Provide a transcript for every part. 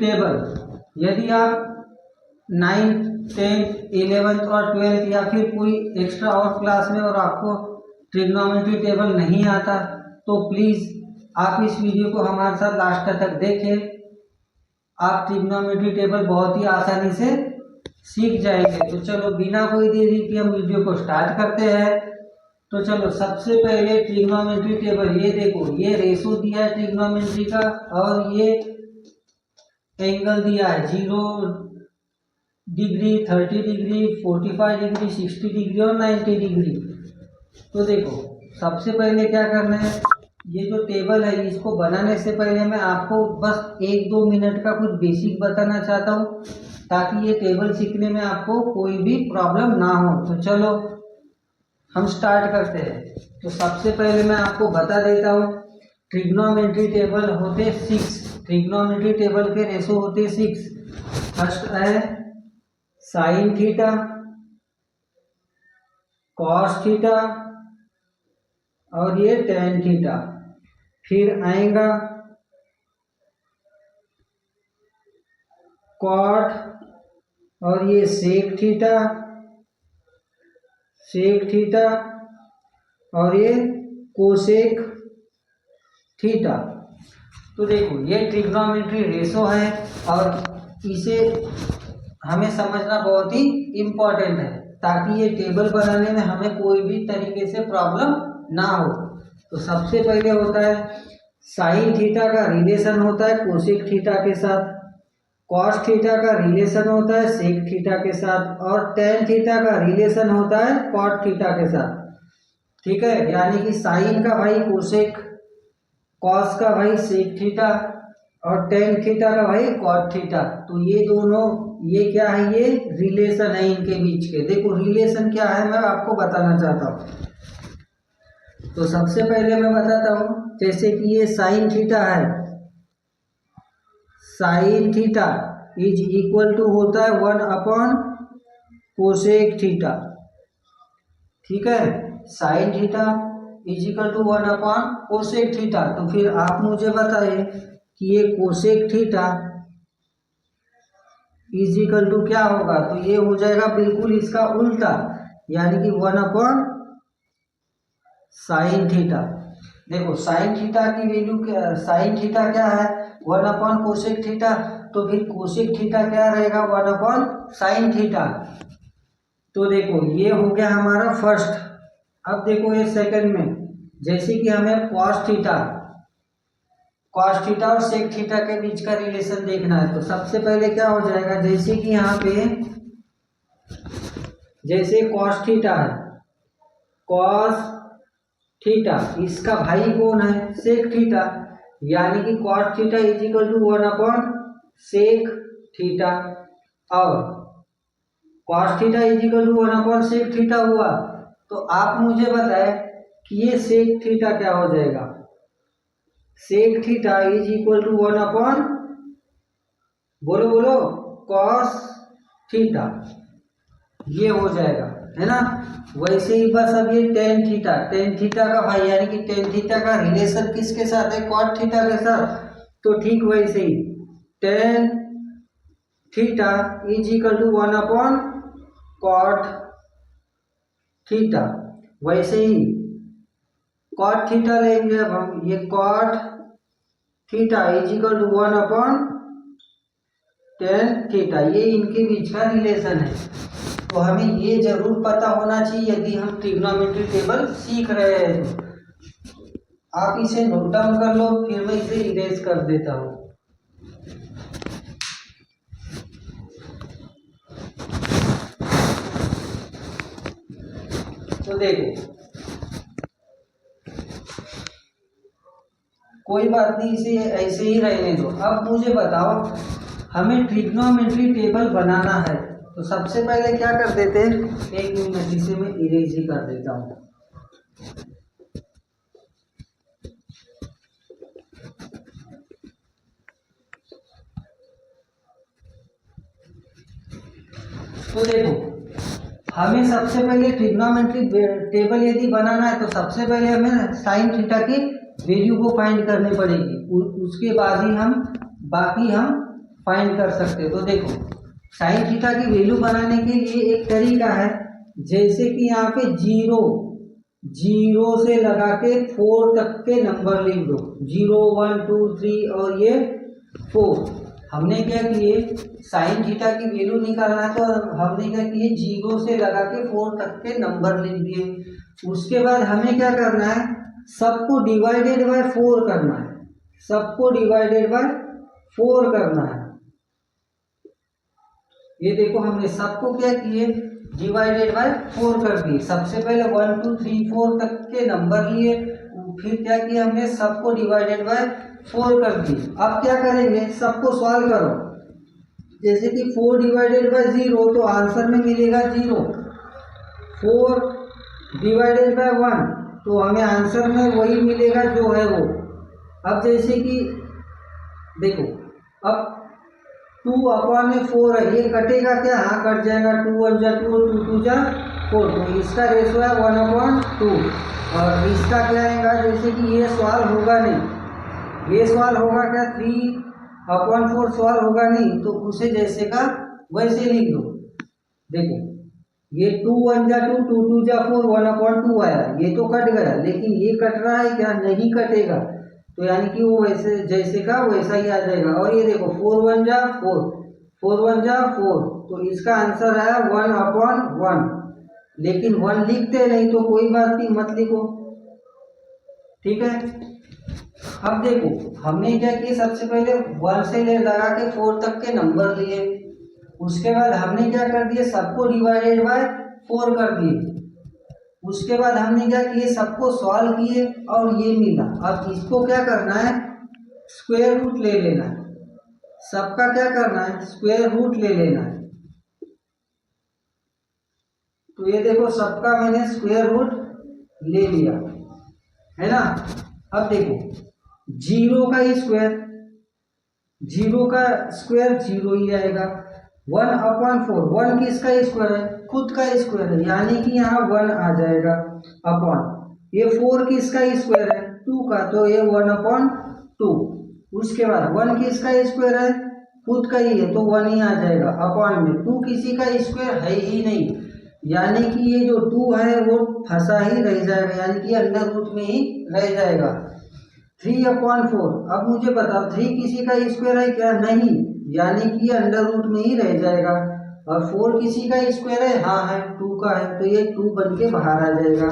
Table यदि आप 9th 10th 11th और 12th या फिर कोई एक्स्ट्रा और क्लास में और आपको ट्रिग्नोमेट्री टेबल नहीं आता तो प्लीज़ आप इस वीडियो को हमारे साथ लास्ट तक देखें। आप ट्रिग्नोमेट्री टेबल बहुत ही आसानी से सीख जाएंगे। तो चलो बिना कोई देरी के हम वीडियो को स्टार्ट करते हैं। तो चलो सबसे पहले ट्रिग्नोमेट्री टेबल, ये देखो ये रेशो दिया है ट्रिग्नोमेट्री का और ये एंगल दिया है 0 डिग्री 30 डिग्री 45 डिग्री 60 डिग्री और 90 डिग्री। तो देखो सबसे पहले क्या करना है, ये जो टेबल है इसको बनाने से पहले मैं आपको बस 1-2 मिनट का कुछ बेसिक बताना चाहता हूँ ताकि ये टेबल सीखने में आपको कोई भी प्रॉब्लम ना हो। तो चलो हम स्टार्ट करते हैं। तो सबसे पहले मैं आपको बता देता हूँ ट्रिग्नोमेट्री टेबल होते 6। ट्रिग्नोमेट्री टेबल के रेशो होते 6। फर्स्ट है साइन थीटा, कॉस थीटा और ये टेन थीटा। फिर आएगा कॉट और ये सेक थीटा, सेक थीटा और ये कोसेक थीटा। तो देखो ये ट्रिग्नोमेट्री रेशो है और इसे हमें समझना बहुत ही इम्पोर्टेंट है ताकि ये टेबल बनाने में हमें कोई भी तरीके से प्रॉब्लम ना हो। तो सबसे पहले होता है साइन थीटा का रिलेशन होता है कोसेक थीटा के साथ, कॉस थीटा का रिलेशन होता है सेक थीटा के साथ और टेन थीटा का रिलेशन होता है कॉट थीटा के साथ। ठीक है, यानी कि साइन का भाई कोसेक, कॉस का भाई सेक थीटा और टेन थीटा का भाई कॉट थीटा। तो ये दोनों, ये क्या है, ये रिलेशन है इनके बीच के। देखो रिलेशन क्या है मैं आपको बताना चाहता हूँ। तो सबसे पहले मैं बताता हूँ, जैसे कि ये साइन थीटा है, sine theta is equal to होता है 1 कोसेक थीटा। ठीक है, sine theta is equal to 1 cosec theta. तो फिर आप मुझे बताइए कि ये cosec theta is equal to क्या होगा। तो ये हो जाएगा बिल्कुल इसका उल्टा, यानी कि 1 साइन थीटा। देखो साइन थीटा की वैल्यू क्या, साइन थीटा क्या है 1 कोसेक थीटा। तो फिर कोसेक थीटा क्या रहेगा 1 साइन थीटा। तो देखो ये हो गया हमारा फर्स्ट। अब देखो ये सेकंड में, जैसे कि हमें कॉस थीटा, कॉस थीटा और सेक थीटा के बीच का रिलेशन देखना है। तो सबसे पहले क्या हो जाएगा, जैसे कि यहाँ पे जैसे कॉस थीटा है, कॉस थीटा इसका भाई कौन है सेक थीटा, यानी कि cos theta is equal to 1 sec theta और cos theta is equal to 1 sec theta हुआ। तो आप मुझे बताएं कि ये सेक थीटा क्या हो जाएगा। Sec theta is equal to 1 बोलो बोलो कॉस थीटा, ये हो जाएगा, है ना। वैसे ही बस अब ये टेन थीटा, टेन थीटा का भाई यानी कि टेन थीटा का रिलेशन किसके साथ है कॉट थीटा के साथ। तो ठीक वैसे ही tan theta is equal to 1 cot theta. वैसे ही कॉट थीटा लेंगे अब हम, ये cot theta is equal to 1 tan theta, ये इनके बीच का रिलेशन है। तो हमें ये जरूर पता होना चाहिए यदि हम ट्रिग्नोमेट्री टेबल सीख रहे हैं। तो आप इसे नोट डाउन कर लो, फिर मैं इसे इरेज कर देता हूँ। तो देखो कोई बात नहीं, इसे ऐसे ही रहने दो। अब मुझे बताओ हमें ट्रिग्नोमेट्री टेबल बनाना है। तो सबसे पहले क्या कर देते हैं, 1 मिनट इसे मैं इरेज ही कर देता हूँ। तो देखो हमें सबसे पहले ट्रिग्नोमेट्री टेबल यदि बनाना है तो सबसे पहले हमें साइन थीटा की वैल्यू को फाइंड करनी पड़ेगी। उसके बाद ही हम बाकी फाइंड कर सकते हो। तो देखो साइन थीटा की वैल्यू बनाने के लिए एक तरीका है, जैसे कि यहाँ पे जीरो से लगा के 4 तक के नंबर लिख दो, 0 1 2 3 और ये 4। हमने क्या किए, साइन थीटा की वैल्यू निकालना है तो हमने क्या किए, 0 से लगा के 4 तक के नंबर लिख दिए। उसके बाद हमें क्या करना है, सबको डिवाइडेड बाय 4 करना है, सबको डिवाइडेड बाय 4 करना है। ये देखो हमने सबको क्या किए, डिवाइडेड बाय 4 कर दिए। सबसे पहले 1 2 3 4 तक के नंबर लिए, फिर क्या किया हमने, सबको डिवाइडेड बाय 4 कर दिए। अब क्या करेंगे, सबको सॉल्व करो। जैसे कि 4 डिवाइडेड बाय 0 तो आंसर में मिलेगा 0, 4 डिवाइडेड बाय 1 तो हमें आंसर में वही मिलेगा जो है वो। अब जैसे कि देखो, अब 2/4 है, ये कटेगा क्या, हाँ कट जाएगा, 2 1 जा 2 2 2 जा 4, तो इसका रेशो है 1/2। और इसका क्या आएगा, जैसे कि ये सवाल होगा नहीं, ये सवाल होगा क्या, 3/4 सवाल होगा नहीं, तो उसे जैसे का वैसे लिख दो। देखो ये 2 1 जा 2 2 2 जा 4 1/2 आया, ये तो कट गया, लेकिन ये कट रहा है क्या, नहीं कटेगा, तो यानी कि वो वैसे जैसे का वैसा ही आ जाएगा। और ये देखो 4 1 जा 4 4 1 जा 4, तो इसका आंसर आया 1/1। लेकिन 1 लिखते नहीं तो कोई बात नहीं, मत लिखो, ठीक है। अब देखो हमने क्या किया, सबसे पहले 1 से ले लगा के 4 तक के नंबर लिए, उसके बाद हमने क्या कर दिया, सबको डिवाइडेड बाय 4 कर दिए। उसके बाद हमने क्या किए, सबको सॉल्व किए और ये मिला। अब इसको क्या करना है, स्क्वायर रूट ले लेना है, सबका क्या करना है, स्क्वायर रूट ले लेना है। तो ये देखो सबका मैंने स्क्वायर रूट ले लिया है ना। अब देखो 0 का स्क्वायर, 0 का स्क्वायर 0 ही आएगा। 1/4, 1 किसका स्क्वायर है, खुद का स्क्वायर है, यानी कि यहाँ 1 आ जाएगा अपॉन। ये 4 किसका स्क्वायर है, 2 का, तो ये 1/2। उसके बाद 1 किसका स्क्वायर है, खुद का ही है, तो 1 ही आ जाएगा अपॉन में। 2 किसी का स्क्वायर है ही नहीं, यानी कि ये जो 2 है वो फंसा ही रह जाएगा, यानी कि अंडर रूट में ही रह जाएगा। 3/4, अब मुझे बताओ 3 किसी का स्क्वायर है क्या, नहीं, यानी कि ये अंडर रूट में ही रह जाएगा। और 4 किसी का स्क्वायर है, हाँ है, 2 का है, तो ये 2 बन के बाहर आ जाएगा।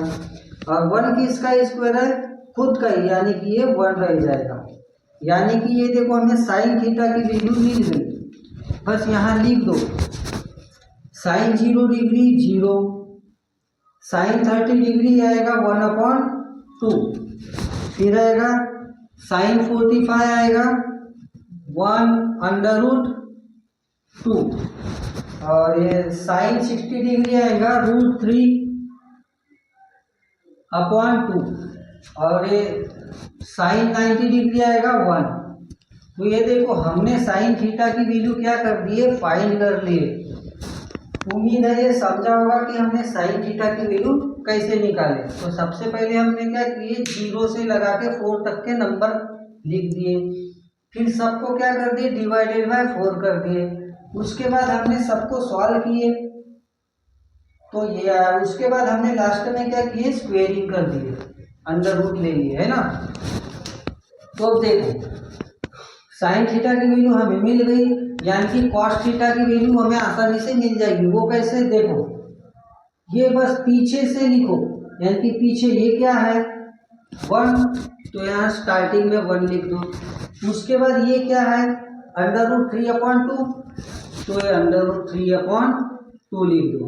और 1 किसका स्क्वायर है, खुद का ही, यानी कि ये 1 रह जाएगा। यानी कि ये देखो हमें साइन थीटा की वैल्यू मिल गई। बस यहाँ लिख दो, साइन 0 डिग्री 0, साइन 30 डिग्री आएगा 1/2, फिर आएगा साइन 45 आएगा 1/√2, और ये साइन 60 डिग्री आएगा √3/2, और ये साइन 90 डिग्री आएगा 1। तो ये देखो हमने साइन थीटा की वैल्यू क्या कर दी है, फाइंड कर लिए। उम्मीद है ये समझा होगा कि हमने साइन थीटा की वैल्यू कैसे निकाले। तो सबसे पहले हमने क्या किए, 0 से लगा के 4 तक के नंबर लिख दिए, फिर सबको क्या कर दिए, डिवाइडेड बाय 4 कर दिए। उसके बाद हमने सबको सॉल्व किए तो ये आया। उसके बाद हमने लास्ट में क्या किए, स्क्वेयरिंग कर दिए, अंडर रूट ले लिए, है ना। तो अब देखो साइन थीटा की वैल्यू हमें मिल गई, यानी कि कॉस थीटा की वैल्यू हमें आसानी से मिल जाएगी। वो कैसे, देखो ये बस पीछे से लिखो, यानी कि पीछे ये क्या है 1, तो यहाँ स्टार्टिंग में 1 लिख दो। उसके बाद ये क्या है √3/2, तो ये √3/2 लिख दो।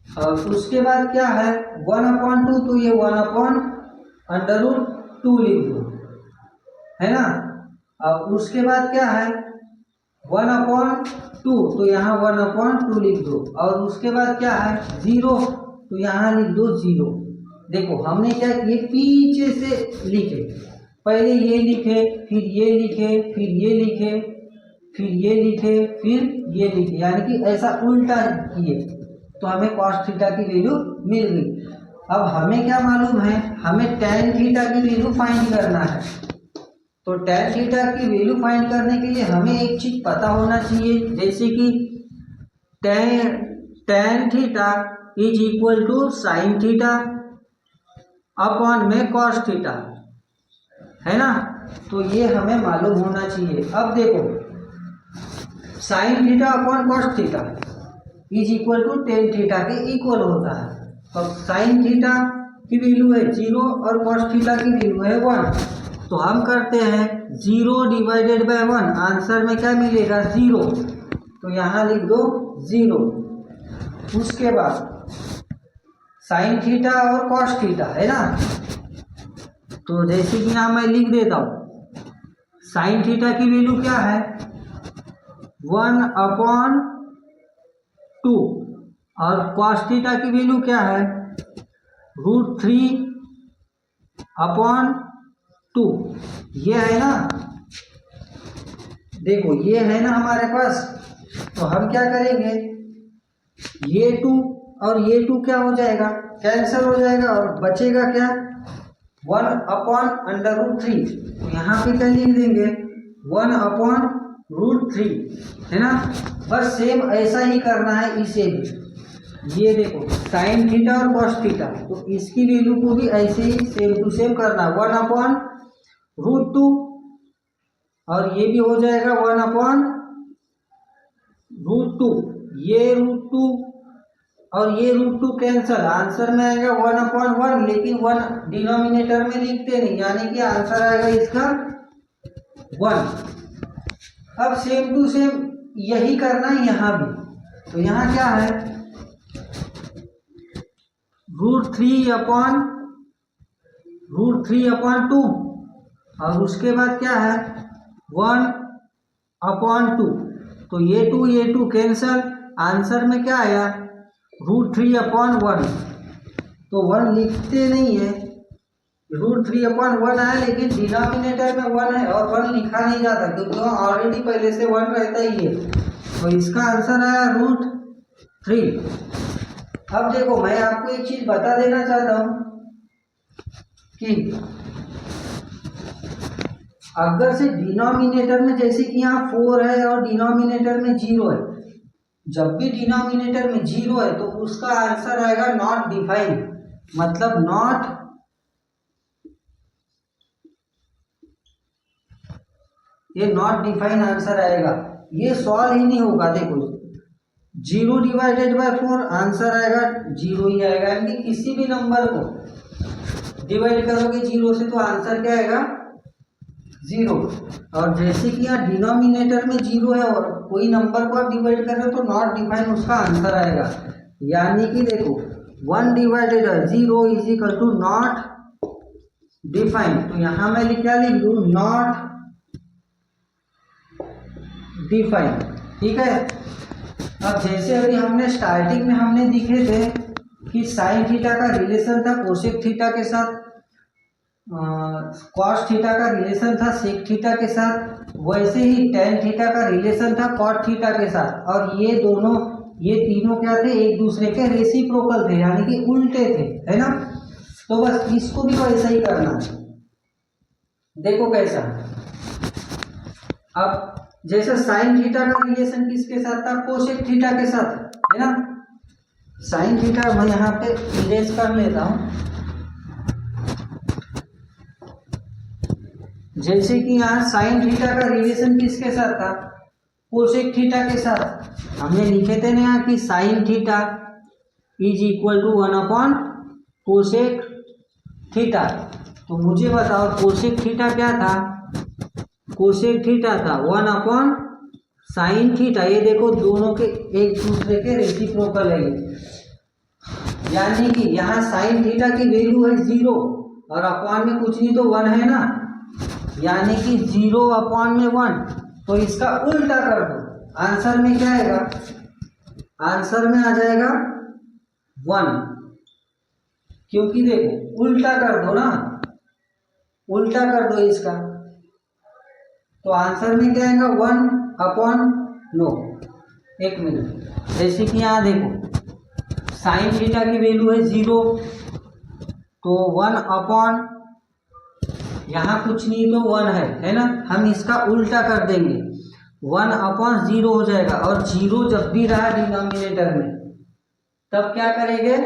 और उसके बाद क्या है 1/2, तो ये 1/√2 लिख दो, है ना। अब उसके बाद क्या है 1/2, तो यहाँ 1/2 लिख दो। और उसके बाद क्या है 0, तो यहाँ लिख दो 0। देखो हमने क्या किए, पीछे से लिखे, पहले ये लिखे, फिर ये लिखे, फिर ये लिखे, फिर ये लिखे, फिर ये लिखे, यानी कि ऐसा उल्टा किए, तो हमें कॉस थीटा की वैल्यू मिल गई। अब हमें क्या मालूम है, हमें टैन थीटा की वैल्यू फाइंड करना है। तो tan थीटा की वैल्यू फाइंड करने के लिए हमें एक चीज पता होना चाहिए, जैसे कि tan theta is equal to sine theta upon में कॉस थीटा, है ना। तो ये हमें मालूम होना चाहिए। अब देखो sine theta upon cos theta is equal to tan theta के इक्वल होता है। तो साइन थीटा की वैल्यू है 0 और कॉस थीटा की वैल्यू है 1। तो हम करते हैं 0 डिवाइडेड बाय 1, आंसर में क्या मिलेगा 0। तो यहाँ लिख दो 0। उसके बाद साइन थीटा और कॉस थीटा, है ना। तो जैसे कि यहाँ मैं लिख देता हूँ, साइन थीटा की वैल्यू क्या है 1/2 और कॉस थीटा की वैल्यू क्या है √3/2। ये है ना, देखो ये है ना हमारे पास। तो हम क्या करेंगे, ये 2 और ये 2 क्या हो जाएगा, कैंसिल हो जाएगा और बचेगा क्या 1/√3। तो यहाँ पे क्या लिख देंगे 1/√3, है ना। बस सेम ऐसा ही करना है इसे भी। ये देखो साइन थीटा और कॉस थीटा, तो इसकी वैल्यू को भी ऐसे ही सेम टू सेम करना है 1/√2 और ये भी हो जाएगा 1/√2। ये √2 और ये √2 कैंसल, आंसर में आएगा 1/1, लेकिन 1 डिनोमिनेटर में लिखते नहीं, यानी कि आंसर आएगा इसका 1। अब सेम टू सेम यही करना है यहाँ भी। तो यहाँ क्या है √3/2 और उसके बाद क्या है 1/2। तो ये 2 कैंसल, आंसर में क्या आया √3/1। तो 1 लिखते नहीं है, √3/1 आया, लेकिन डिनोमिनेटर में 1 है और 1 लिखा नहीं जाता क्योंकि वहाँ ऑलरेडी पहले से 1 रहता ही है। तो इसका आंसर आया √3। अब देखो मैं आपको एक चीज बता देना चाहता हूँ कि अगर से डिनोमिनेटर में, जैसे कि यहाँ 4 है और डिनोमिनेटर में 0 है, जब भी डिनोमिनेटर में 0 है तो उसका आंसर आएगा नॉट डिफाइन, मतलब नॉट ये नॉट डिफाइन आंसर आएगा, ये सॉल्व ही नहीं होगा। देखो 0 डिवाइडेड बाय 4 आंसर आएगा 0 ही आएगा, यानी कि किसी भी नंबर को डिवाइड करोगे 0 से तो आंसर क्या आएगा 0। और जैसे कि यहाँ डिनोमिनेटर में 0 है और कोई नंबर को आप डिवाइड कर रहे हो तो नॉट डिफाइन उसका आंसर आएगा। यानी कि देखो 1 divided 0 is equal to not define. तो यहाँ मैं क्या लिख दूँ नॉट डिफाइन, ठीक है। अब जैसे अभी हमने स्टार्टिंग में हमने दिखे थे कि साइन थीटा का रिलेशन था कोसेक थीटा के साथ, कॉस थीटा का रिलेशन था सेक थीटा के साथ, वैसे ही टेन थीटा का रिलेशन था कॉट थीटा के साथ। और ये तीनों क्या थे, एक दूसरे के रेसिप्रोकल थे, यानी कि उल्टे थे, है ना। तो बस इसको भी वैसा ही करना है। देखो कैसा, अब जैसे साइन थीटा का रिलेशन किसके साथ था कोसेक थीटा के साथ, है ना। साइन थीटा मैं यहाँ पे इरेज कर लेता हूँ। जैसे कि यहाँ साइन थीटा का रिलेशन किसके साथ था कोसेक थीटा के साथ, हमने लिखे थे ना यहाँ कि sine theta is equal to 1/कोसेक थीटा। तो मुझे बताओ कोसेक थीटा क्या था, कोसेक थीटा था 1/साइन थीटा। ये देखो दोनों के एक दूसरे के रेसिप्रोकल है, यानी कि यहाँ साइन थीटा की वैल्यू है 0 और अपॉन में कुछ नहीं तो 1 है ना, यानी कि 0/1। तो इसका उल्टा कर दो, आंसर में क्या आएगा, आंसर में आ जाएगा 1, क्योंकि देखो उल्टा कर दो ना, उल्टा कर दो इसका, तो आंसर में क्या आएगा 1/नो। एक मिनट, जैसे कि यहाँ देखो साइन थीटा की वैल्यू है 0, तो 1/, यहाँ कुछ नहीं तो 1 है ना, हम इसका उल्टा कर देंगे, 1/0 हो जाएगा। और 0 जब भी रहा डिनोमिनेटर में तब क्या करेंगे,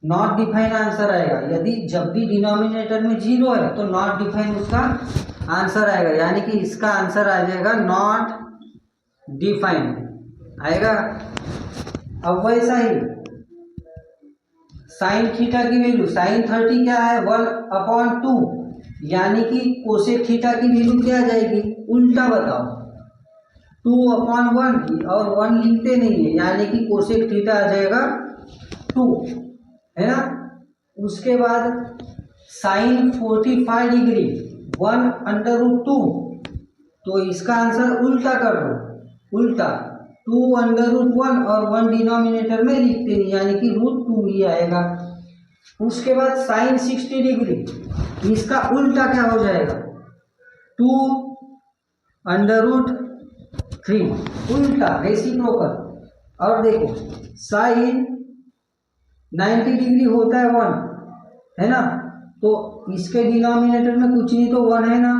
नॉट डिफाइन आंसर आएगा। यदि जब भी डिनोमिनेटर में 0 है तो नॉट डिफाइन उसका आंसर आएगा, यानी कि इसका आंसर आ जाएगा नॉट डिफाइन आएगा। अब वैसा ही साइन थीटा की वैल्यू, साइन 30 क्या है 1/2, यानी कि कोसेक थीटा की वैल्यू क्या आ जाएगी, उल्टा बताओ, 2/1 और 1 लिखते नहीं है, यानी कि कोसेक थीटा आ जाएगा 2 है ना। उसके बाद साइन 45 डिग्री 1/2, तो इसका आंसर उल्टा कर दो, उल्टा 2/1 और 1 डिनोमिनेटर में लिखते नहीं, यानी कि √2 ही आएगा। उसके बाद साइन 60 डिग्री, इसका उल्टा क्या हो जाएगा, 2√3 उल्टा रेसिप्रोकल। और देखो साइन 90 डिग्री होता है 1 है ना, तो इसके डिनोमिनेटर में कुछ नहीं तो 1 है ना,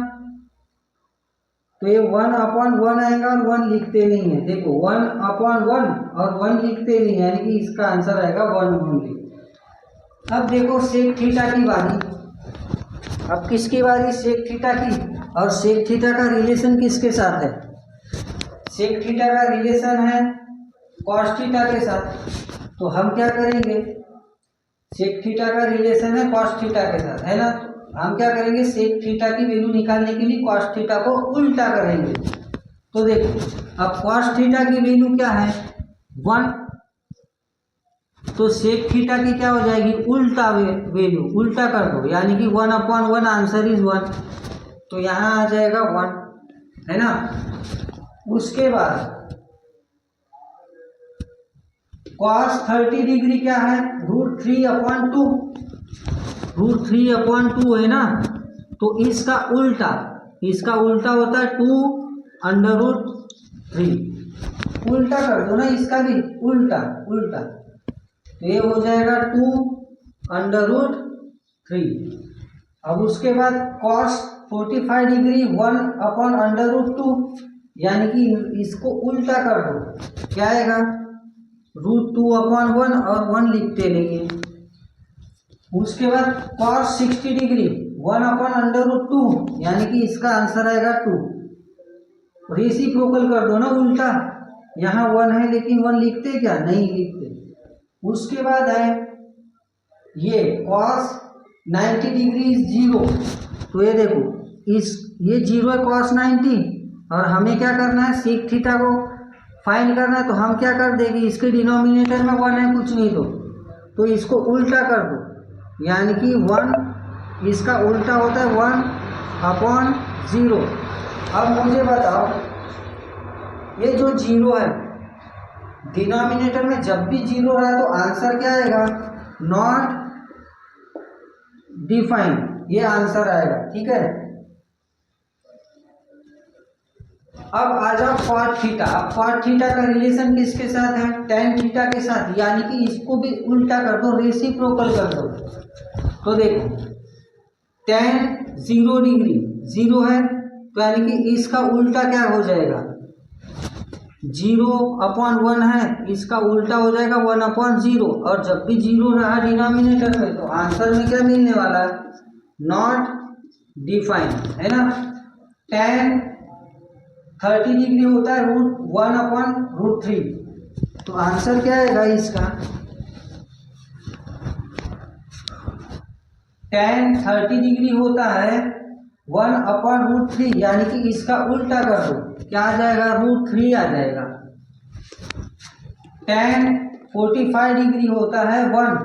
तो ये 1/1 आएगा और 1 लिखते नहीं है। देखो 1/1 और 1 लिखते नहीं, यानी कि इसका आंसर आएगा 1 ओनली। अब देखो सेक थीटा की बारी, अब किसकी बारी, सेक थीटा की। और सेक थीटा का रिलेशन किसके साथ है, सेक थीटा का रिलेशन है कॉस थीटा के साथ। तो हम क्या करेंगे, सेक थीटा का रिलेशन है कॉस थीटा के साथ है ना, हम क्या करेंगे, सेक थीटा की वैल्यू निकालने के लिए कॉस थीटा को उल्टा करेंगे। तो देखो अब कॉस थीटा की वैल्यू क्या है 1, तो सेक थीटा की क्या हो जाएगी, उल्टा वैल्यू, उल्टा कर दो, यानी कि 1/1 आंसर इज 1, तो यहाँ आ जाएगा 1 है ना। उसके बाद cos 30 डिग्री क्या है, √3/2, √3/2 है ना, तो इसका उल्टा, इसका उल्टा होता है 2√3, उल्टा कर दो ना इसका भी, उल्टा उल्टा, तो ये हो जाएगा 2√3। अब उसके बाद cos 45 डिग्री 1/√2, यानी कि इसको उल्टा कर दो, क्या आएगा, √2/1 और 1 लिखते नहीं है। उसके बाद cos 60 डिग्री 1/√2, यानी कि इसका आंसर आएगा 2। रेसिप्रोकल कर दो ना उल्टा, यहाँ 1 है लेकिन 1 लिखते क्या, नहीं लिखते। उसके बाद है ये cos 90 डिग्री 0, तो ये देखो ये 0 है cos 90, और हमें क्या करना है, सेक थीटा को फाइंड करना है। तो हम क्या कर देंगे, इसके डिनोमिनेटर में 1 है कुछ नहीं तो इसको उल्टा कर दो, यानी कि 1, इसका उल्टा होता है 1/0। अब मुझे बताओ ये जो 0 है डिनोमिनेटर में जब भी 0 रहा तो आंसर क्या आएगा, नॉट डिफाइन, ये आंसर आएगा, ठीक है। अब आ जाओ cot थीटा। अब cot थीटा का रिलेशन किसके साथ है, tan थीटा के साथ, यानी कि इसको भी उल्टा कर दो, रेसिप्रोकल कर दो। तो देखो tan 0 डिग्री 0 है, तो यानी कि इसका उल्टा क्या हो जाएगा, 0/1 है, इसका उल्टा हो जाएगा 1/0, और जब भी 0 रहा डिनोमिनेटर में तो आंसर में क्या मिलने वाला है, नॉट डिफाइन है ना। tan 30 डिग्री होता है √1/√3, तो आंसर क्या आएगा इसका, tan 30 डिग्री होता है 1/√3, यानी कि इसका उल्टा कर दो, क्या आ जाएगा, √3 आ जाएगा। tan 45 डिग्री होता है 1,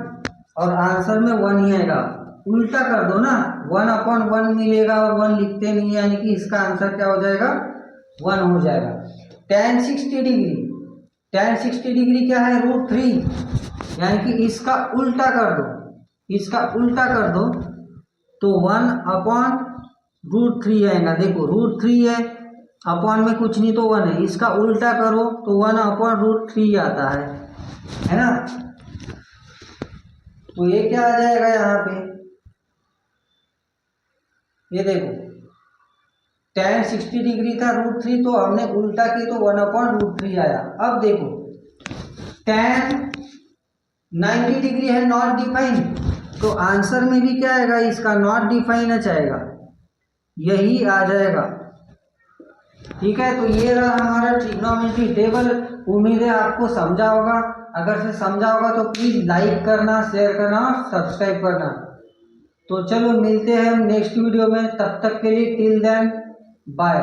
और आंसर में 1 ही आएगा, उल्टा कर दो ना, 1/1 मिलेगा और 1 लिखते नहीं, यानी कि इसका आंसर क्या हो जाएगा, 1 हो जाएगा। tan 60 डिग्री क्या है, √3, यानी कि इसका उल्टा कर दो, इसका उल्टा कर दो, तो 1/√3 आएगा। देखो √3 है, अपॉन में कुछ नहीं तो 1 है, इसका उल्टा करो तो 1/√3 आता है ना। तो ये क्या आ जाएगा यहाँ पे, ये देखो tan 60 डिग्री था √3, तो हमने उल्टा की तो 1/√3 आया। अब देखो tan 90 डिग्री है नॉट डिफाइन, तो आंसर में भी क्या आएगा इसका, नॉट डिफाइन आएगा, यही आ जाएगा। ठीक है, तो ये रहा हमारा ट्रिग्नोमेट्री टेबल। उम्मीद है आपको समझा होगा। अगर से समझा होगा तो प्लीज लाइक करना, शेयर करना और सब्सक्राइब करना। तो चलो मिलते हैं हम नेक्स्ट वीडियो में, तब तक के लिए टिल देन बाय।